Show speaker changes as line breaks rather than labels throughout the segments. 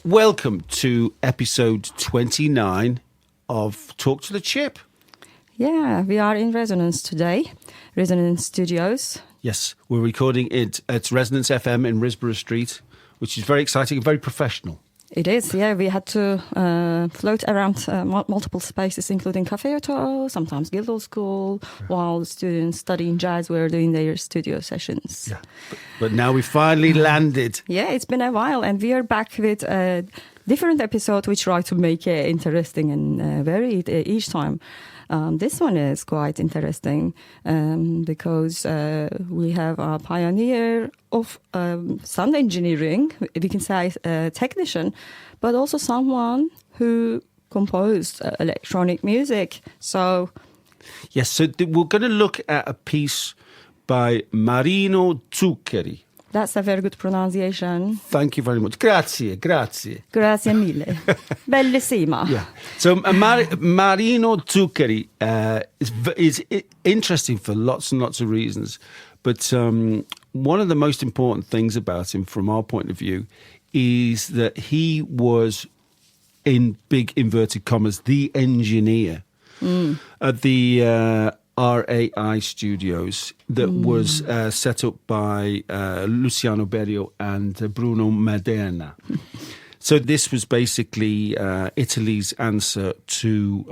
welcome to episode 29 of Talk to the Chip.
Yeah, we are in Resonance today, Resonance Studios.
Yes, we're recording it at Resonance FM in Risborough Street, which is very exciting and very professional.
It is, yeah. We had to float around multiple spaces, including Cafe Auto, sometimes Guildhall School, while the students studying jazz were doing their studio sessions.
Yeah, but now we finally landed.
Yeah, it's been a while, and we are back with a different episode. We try to make it interesting and varied each time. This one is quite interesting because we have a pioneer of sound engineering, we can say a technician, but also someone who composed electronic music. So,
Yes, so we're going to look at a piece by Marino Zuccheri.
That's a very good pronunciation.
Thank you very much. Grazie.
Grazie mille. Bellissima.
Yeah. So Marino Zuccheri is interesting for lots and lots of reasons. But one of the most important things about him, from our point of view, is that he was, in big inverted commas, the engineer at the RAI Studios that was set up by Luciano Berio and Bruno Maderna. So this was basically Italy's answer to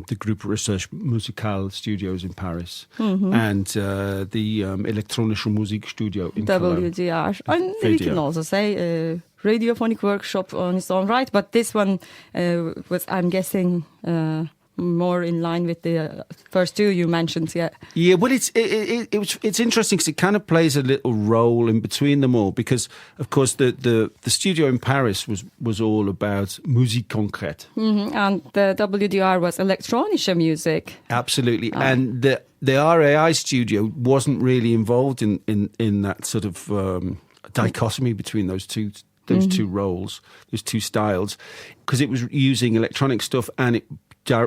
the Group Research Musical Studios in Paris and the Electronische Musik Studio in
WDR. And we can also say radiophonic workshop on its own right, but this one was, I'm guessing, more in line with the first two you mentioned, yeah.
Yeah, well, it's interesting because it kind of plays a little role in between them all because, of course, the studio in Paris was all about musique concrète.
And the WDR was electronische music.
Absolutely. And the RAI studio wasn't really involved in that sort of dichotomy between those two roles, those two styles, because it was using electronic stuff and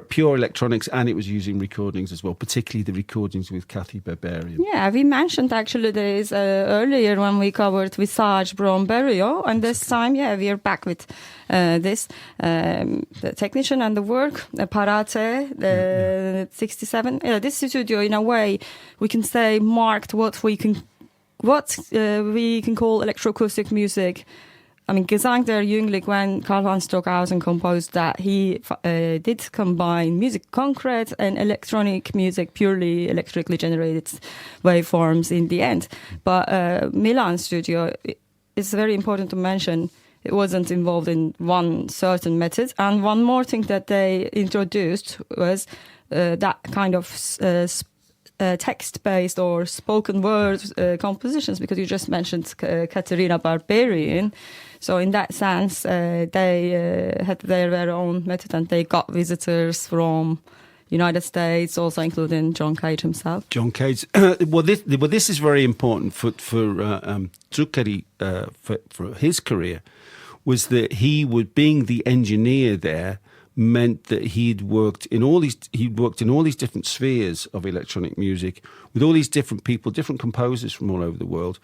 pure electronics, and it was using recordings as well, particularly the recordings with Kathy Berberian.
Yeah, we mentioned actually this earlier when we covered Visage from Berio, and this time, we are back with this, the technician and the work, Parete, 67. This studio, in a way, we can say marked what we can call electroacoustic music. I mean, Gesang der Jüngling, when Karl-Heinz Stockhausen composed that, he did combine music concrete and electronic music, purely electrically generated waveforms in the end. But Milan studio, it's very important to mention, it wasn't involved in one certain method. And one more thing that they introduced was that kind of text-based or spoken word compositions, because you just mentioned Caterina Barbarian. So in that sense, they had their own method, and they got visitors from United States, also including John Cage himself.
John Cage. Well, this is very important for Zuccheri for his career, was that he was being the engineer there. Meant that he'd worked in all these different spheres of electronic music with all these different people, different composers from all over the world,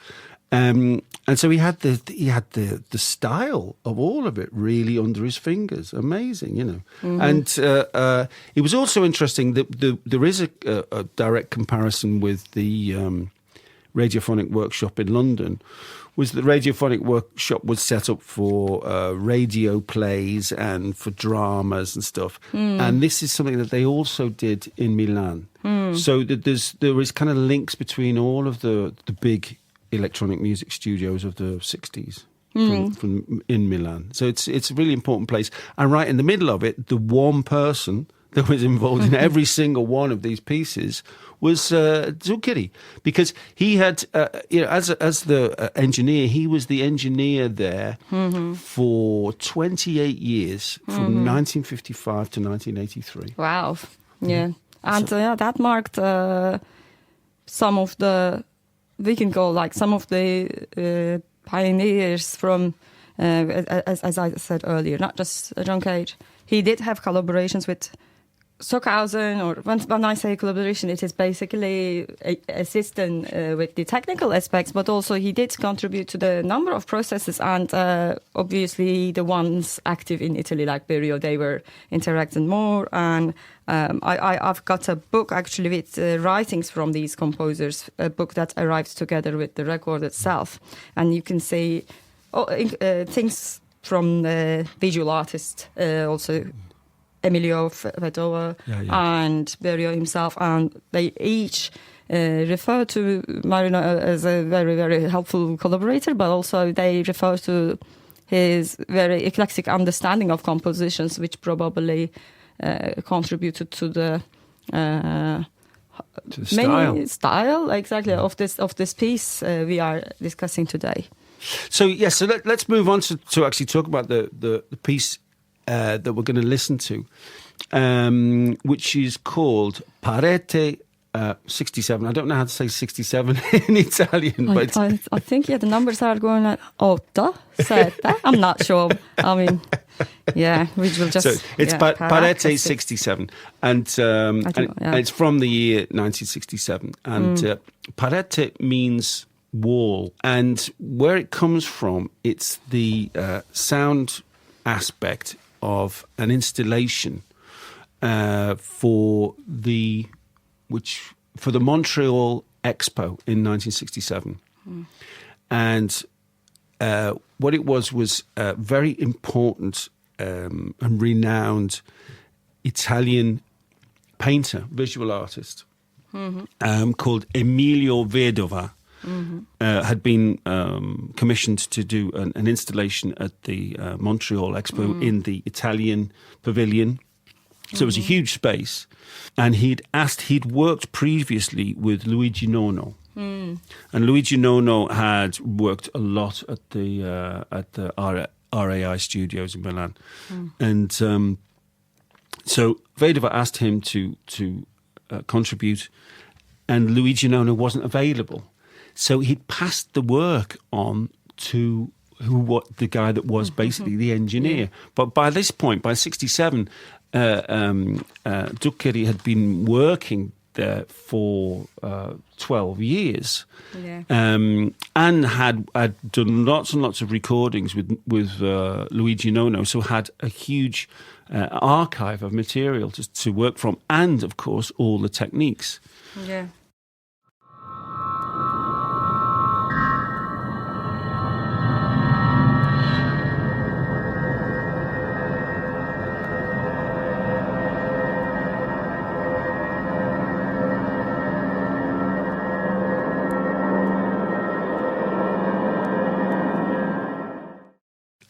and so he had the style of all of it really under his fingers. Amazing, you know. And it was also interesting that there is a direct comparison with the Radiophonic Workshop in London. Was the Radiophonic Workshop was set up for radio plays and for dramas and stuff. And this is something that they also did in Milan. So that there is kind of links between all of the big electronic music studios of the 60s from in Milan. So it's a really important place. And right in the middle of it, the one person that was involved in every single one of these pieces was Zuccheri, because he had, as the engineer, he was the engineer there for 28 years, from 1955 to 1983.
Wow, yeah. And that marked some of the, we can call like some of the pioneers from, as I said earlier, not just John Cage. He did have collaborations with Stockhausen, or when I say collaboration, it is basically assisting with the technical aspects, but also he did contribute to the number of processes, and obviously the ones active in Italy, like Berio, they were interacting more. And I've got a book actually with writings from these composers, a book that arrives together with the record itself, and you can see things from the visual artist, also Emilio Vedova and Berio himself, and they each refer to Marino as a very, very helpful collaborator, but also they refer to his very eclectic understanding of compositions, which probably contributed to the style exactly of this piece we are discussing today.
So let's move on to actually talk about the piece that we're going to listen to, which is called Parete 67. I don't know how to say 67 in Italian, but
I think the numbers are going at 8, 7. I'm not sure. I mean, we will just.
So it's Parete 67, and it's from the year 1967, and Parete means wall, and where it comes from, it's the sound aspect of an installation for the Montreal Expo in 1967, and what it was a very important and renowned Italian painter, visual artist, called Emilio Vedova. Had been commissioned to do an installation at the Montreal Expo in the Italian pavilion. So it was a huge space. And he'd worked previously with Luigi Nono. And Luigi Nono had worked a lot at the RAI studios in Milan. And so Vedova asked him to contribute, and Luigi Nono wasn't available. So he'd passed the work on to the guy that was basically the engineer. But by this point, by 1967, Zuccheri had been working there for 12 years, and had done lots and lots of recordings with Luigi Nono. So had a huge archive of material to work from, and of course all the techniques.
Yeah.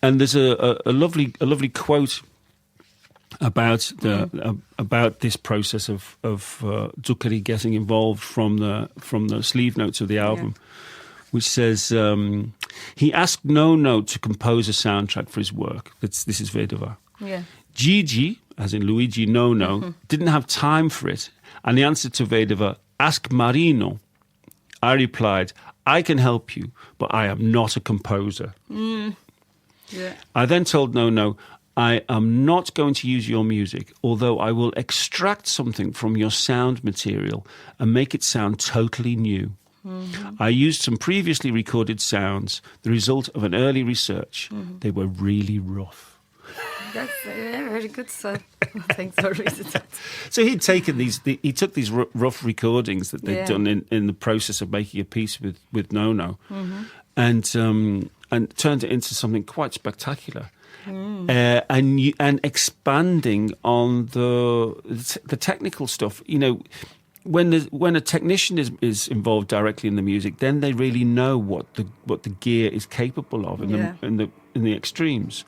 And there's a lovely quote about about this process of Zuccheri getting involved from the sleeve notes of the album, which says he asked Nono to compose a soundtrack for his work. This is Vedova.
Yeah.
Gigi, as in Luigi Nono, didn't have time for it, and the answer to Vedova, ask Marino. I replied, I can help you, but I am not a composer.
Yeah.
I then told Nono, I am not going to use your music, although I will extract something from your sound material and make it sound totally new. I used some previously recorded sounds, the result of an early research. They were really rough.
That's very good. So thanks for reading that.
So he took these rough recordings that they'd done in the process of making a piece with Nono, and turned it into something quite spectacular, and expanding on the technical stuff. You know, when a technician is involved directly in the music, then they really know what the gear is capable of in the extremes.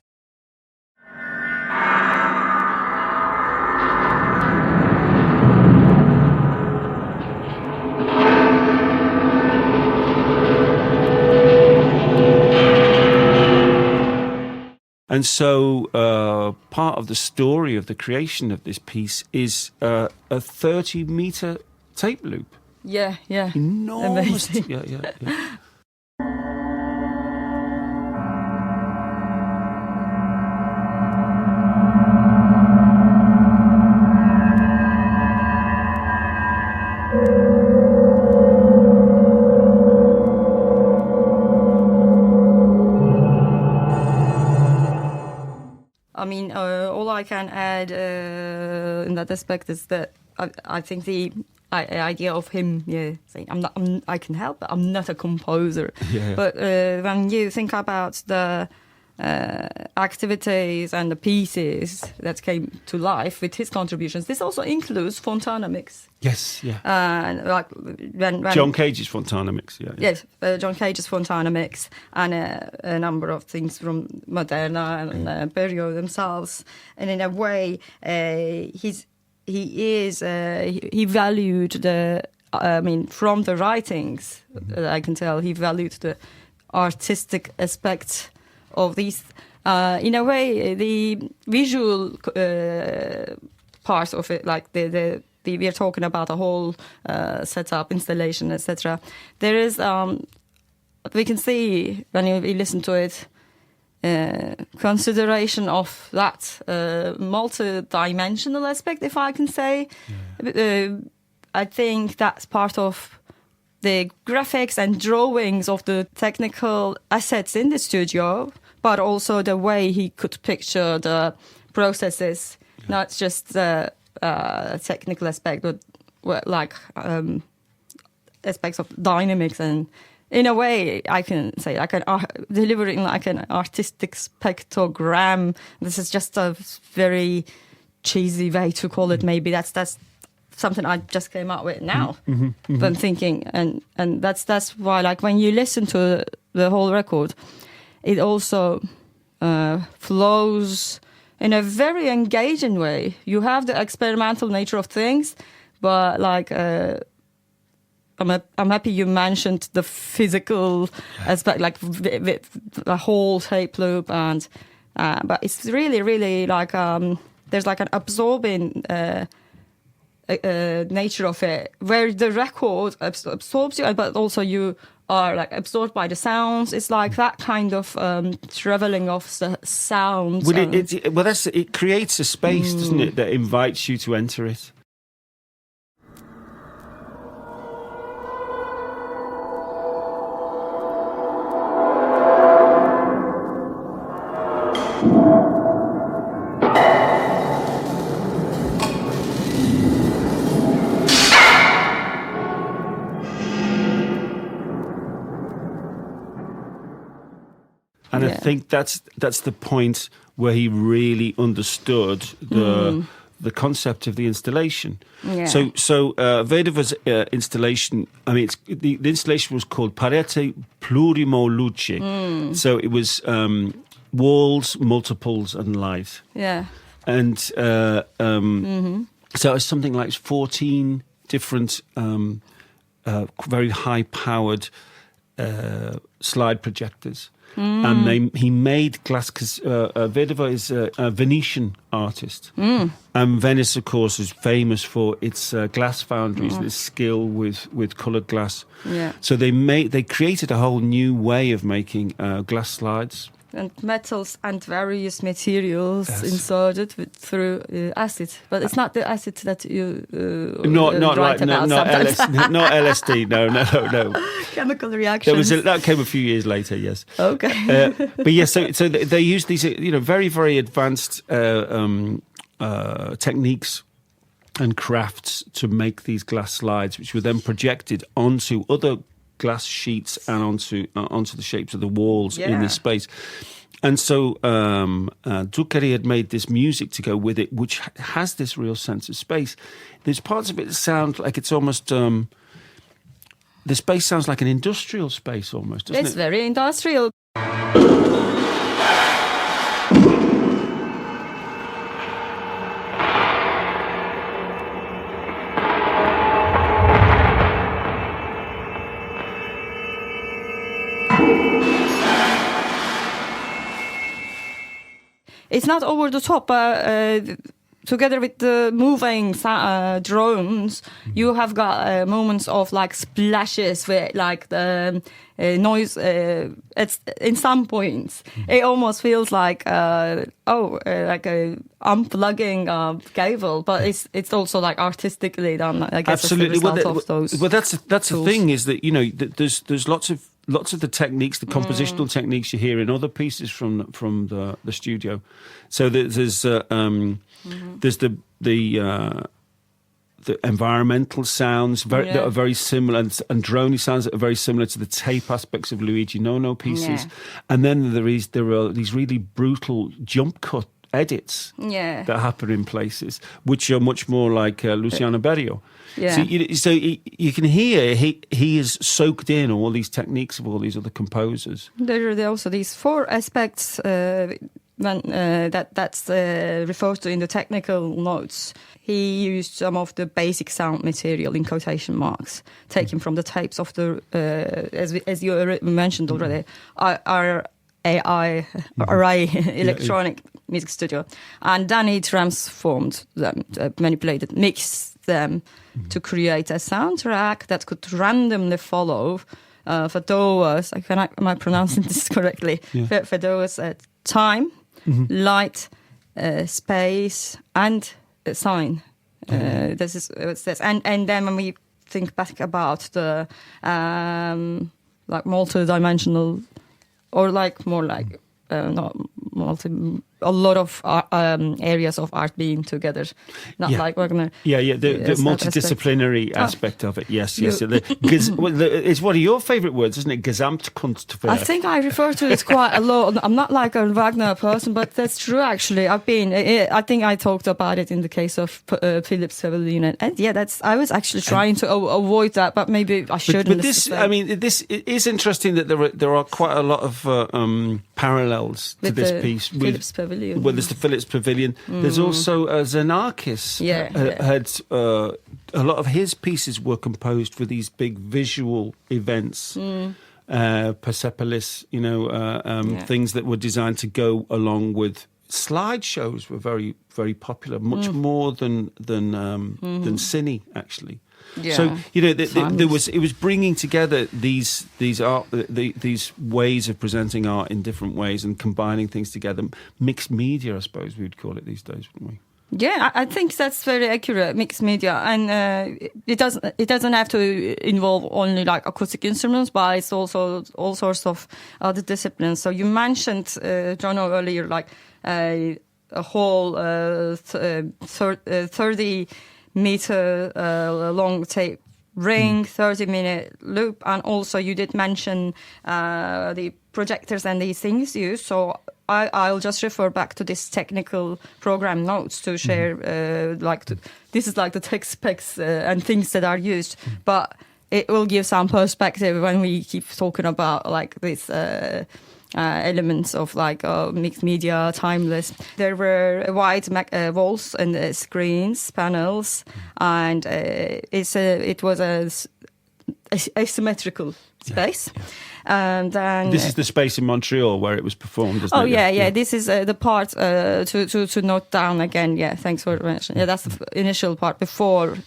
And so part of the story of the creation of this piece is a 30-meter tape loop.
Yeah.
Enormous.
Amazing.
Yeah.
I mean, all I can add in that aspect is that I think the idea of him, saying I can help, but I'm not a composer.
Yeah.
But when you think about the activities and the pieces that came to life with his contributions, this also includes Fontana mix.
Yes, yeah.
Like when
John Cage's Fontana mix, yeah.
Yes, John Cage's Fontana mix and a number of things from Maderna and Berio themselves. And in a way, he valued from the writings, I can tell, he valued the artistic aspect of these. In a way, the visual part of it, like we are talking about a whole setup, installation, etc. There is, we can see when you listen to it, consideration of that multi-dimensional aspect, if I can say. Yeah. I think that's part of the graphics and drawings of the technical assets in the studio, but also the way he could picture the processes, not just the technical aspect, but like aspects of dynamics. And in a way, I can say delivering like an artistic spectrogram. This is just a very cheesy way to call it. Maybe that's something I just came up with now. I'm thinking, and that's why, like, when you listen to the whole record, it also flows in a very engaging way. You have the experimental nature of things, but like I'm happy you mentioned the physical aspect, like the whole tape loop, and but it's really like there's like an absorbing nature of it, where the record absorbs you, but also you are like absorbed by the sounds. It's like that kind of traveling of the sounds.
Well, it creates a space, doesn't it, that invites you to enter it. And I think that's the point where he really understood the concept of the installation. Yeah. So Vedova's installation, I mean, the installation was called Parete Plurimo Luce. So it was walls, multiples, and light. Yeah. And so it's something like 14 different very high-powered slide projectors. And he made glass, because Vedova is a Venetian artist. And Venice, of course, is famous for its glass foundries, its skill with coloured glass. Yeah. So they created a whole new way of making glass slides.
And metals and various materials inserted through acid, but it's not the acid that you
not
write about.
Not LSD. No.
Chemical reactions.
That came a few years later. Yes.
Okay.
But yes, so they used these very, very advanced techniques and crafts to make these glass slides, which were then projected onto other glass sheets and onto the shapes of the walls in this space. And so Zuccheri had made this music to go with it, which has this real sense of space. There's parts of it that sound like it's almost... the space sounds like an industrial space almost, doesn't it?
It's very industrial. It's not over the top, but together with the moving drones, you have got moments of like splashes where like the noise. It's in some points, it almost feels like like a unplugging cable, but it's also like artistically done. I guess
Absolutely.
As a result of those.
Well, that's
tools.
the thing is that there's lots of the techniques, the compositional techniques you hear in other pieces from the studio. So there's the environmental sounds that are very similar, and droney sounds that are very similar to the tape aspects of Luigi Nono pieces. And then there are these really brutal jump cut edits that happen in places, which are much more like Luciano Berio.
Yeah.
So you can hear he is soaked in all these techniques of all these other composers.
There are also these 4 aspects that's referred to in the technical notes. He used some of the basic sound material in quotation marks taken from the tapes of the as you mentioned already, array electronic music studio, and then he transformed them, manipulated, mixed them to create a soundtrack that could randomly follow for those. Am I pronouncing this correctly? For those time, light, space, and sign. This is and then when we think back about the like multi-dimensional, or like more like not multi. A lot of areas of art being together, not like Wagner.
The multidisciplinary aspect of it. Yes. It's one of your favourite words, isn't it? Gesamtkunstwerk.
I think I refer to it quite a lot. I'm not like a Wagner person, but that's true. Actually, I think I talked about it in the case of Philip's Pavilion, and I was actually trying to avoid that, but maybe I shouldn't.
But this, it is interesting that there are quite a lot of parallels to this piece with
Philip's Pavilion.
Well, there's the Phillips Pavilion. There's also Xenakis. Had a lot of his pieces were composed for these big visual events. Persepolis, things that were designed to go along with slideshows were very, very popular, much more than cine actually.
Yeah.
So it was bringing together these ways of presenting art in different ways and combining things together. Mixed media, I suppose we would call it these days, wouldn't we?
Yeah, I think that's very accurate. Mixed media, and it doesn't have to involve only like acoustic instruments, but it's also all sorts of other disciplines. So you mentioned Jono earlier, like a whole 30-meter long tape ring, 30-minute loop, and also you did mention the projectors and these things used. So I'll just refer back to this technical program notes to share. This is like the tech specs and things that are used, but it will give some perspective when we keep talking about like this. Elements of like mixed media, timeless. There were wide walls and screens, panels, and it was a asymmetrical space. And then
this is the space in Montreal where it was performed. Isn't it?
Yeah. This is the part to note down again. Yeah, thanks for mentioning. Yeah, that's the initial part before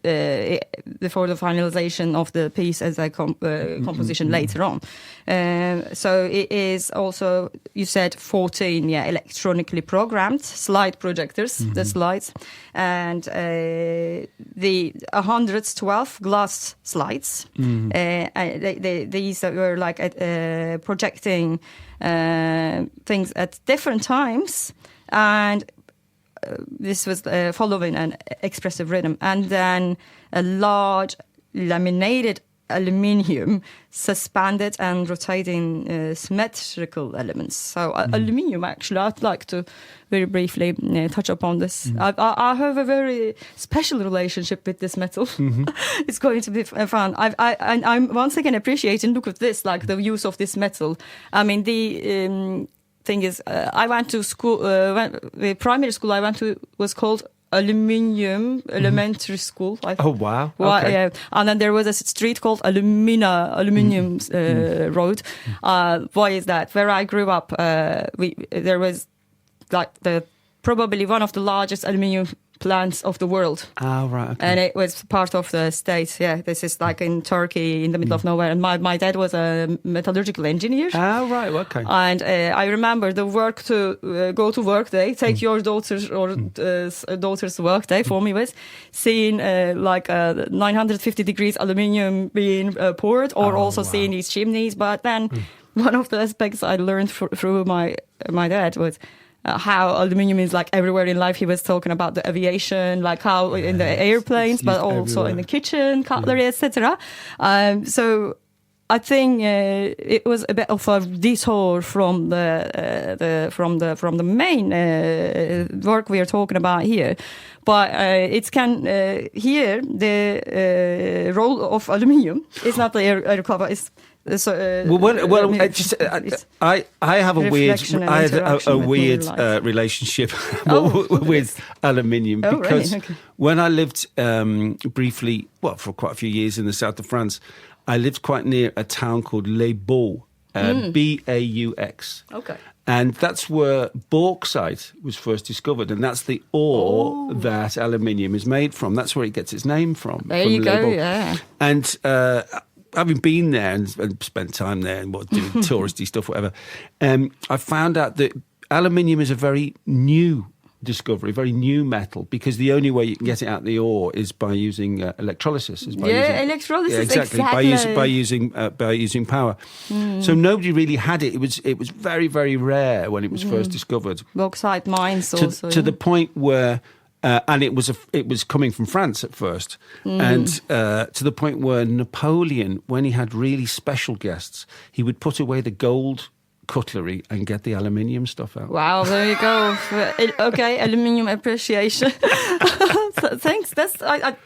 the finalization of the piece as a composition later on. So it is also, you said 14, electronically programmed slide projectors, the slides, and the 112 glass slides. These were like projecting things at different times, and this was following an expressive rhythm, and then a large laminated aluminium suspended and rotating symmetrical elements. So aluminium, actually, I'd like to very briefly touch upon this. I have a very special relationship with this metal. It's going to be fun. I'm once again appreciating, look at this, like the use of this metal. I mean, the thing is, I went to school, the primary school I went to was called Aluminium Elementary School.
Oh, wow. Okay.
Yeah. And then there was a street called Aluminium Road. Why is that? Where I grew up, there was like the probably one of the largest aluminium plants of the world.
Oh, right. Okay.
And it was part of the state. Yeah, this is like in Turkey, in the middle of nowhere. And my dad was a metallurgical engineer.
Oh, right. Okay.
And I remember the work to go to work day, take your daughter's work day for me was seeing 950 degrees aluminium being poured, or also seeing these chimneys. But then one of the aspects I learned through my dad was how aluminium is like everywhere in life. He was talking about the aviation, like how in the airplanes, but also in the kitchen, cutlery, etc. So I think it was a bit of a detour from the main work we are talking about here. But it can here the role of aluminium is not the air cover. It's so,
I have a weird relationship with aluminium because when I lived briefly, for quite a few years in the south of France, I lived quite near a town called Les Baux, Baux.
Okay.
And that's where bauxite was first discovered, and that's the ore that aluminium is made from. That's where it gets its name from.
There you go, yeah.
And having been there and spent time there and doing touristy stuff, whatever, I found out that aluminium is a very new discovery, very new metal, because the only way you can get it out of the ore is by using electrolysis.
Electrolysis, exactly.
By using power. So nobody really had it. It was very, very rare when it was first discovered.
Bauxite mines also.
To the point where, and it was coming from France at first, and to the point where Napoleon, when he had really special guests, he would put away the gold cutlery and get the aluminium stuff out.
Wow, there you go. Okay, aluminium appreciation. Thanks.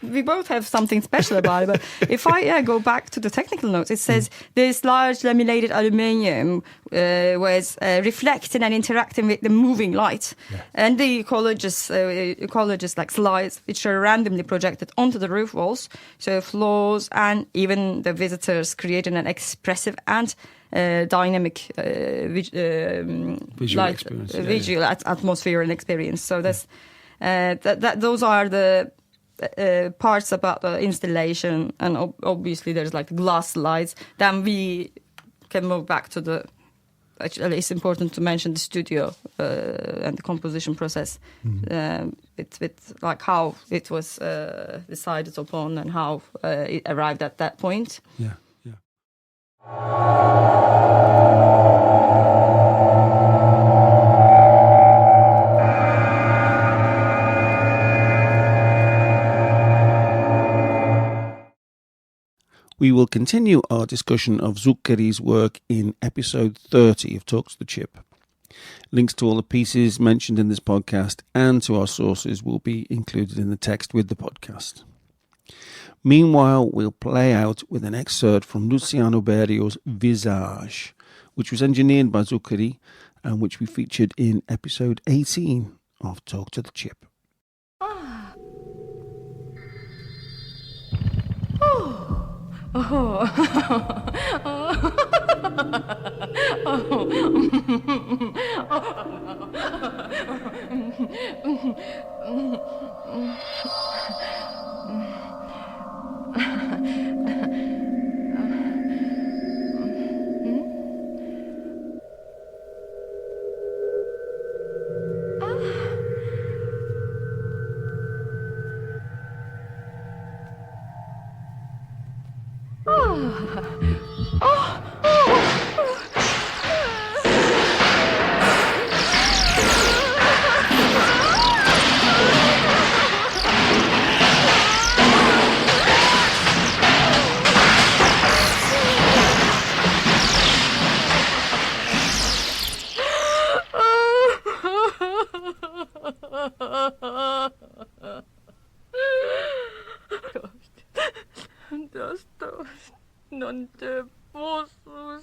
We both have something special about it. But if I go back to the technical notes, it says this large laminated aluminium was reflecting and interacting with the moving light, and the ecologists like slides which are randomly projected onto the roof walls, so floors and even the visitors, creating an expressive and dynamic
visual experience,
visual atmosphere and experience. So that's those are the parts about the installation, and obviously there's like glass slides. Then we can move back to the. Actually, it's important to mention the studio and the composition process. With like how it was decided upon and how it arrived at that point.
Yeah. We will continue our discussion of Zuccheri's work in episode 30 of Talk to the Chip. Links to all the pieces mentioned in this podcast and to our sources will be included in the text with the podcast. Meanwhile, we'll play out with an excerpt from Luciano Berio's Visage, which was engineered by Zuccheri and which we featured in episode 18 of Talk to the Chip.
Non te posso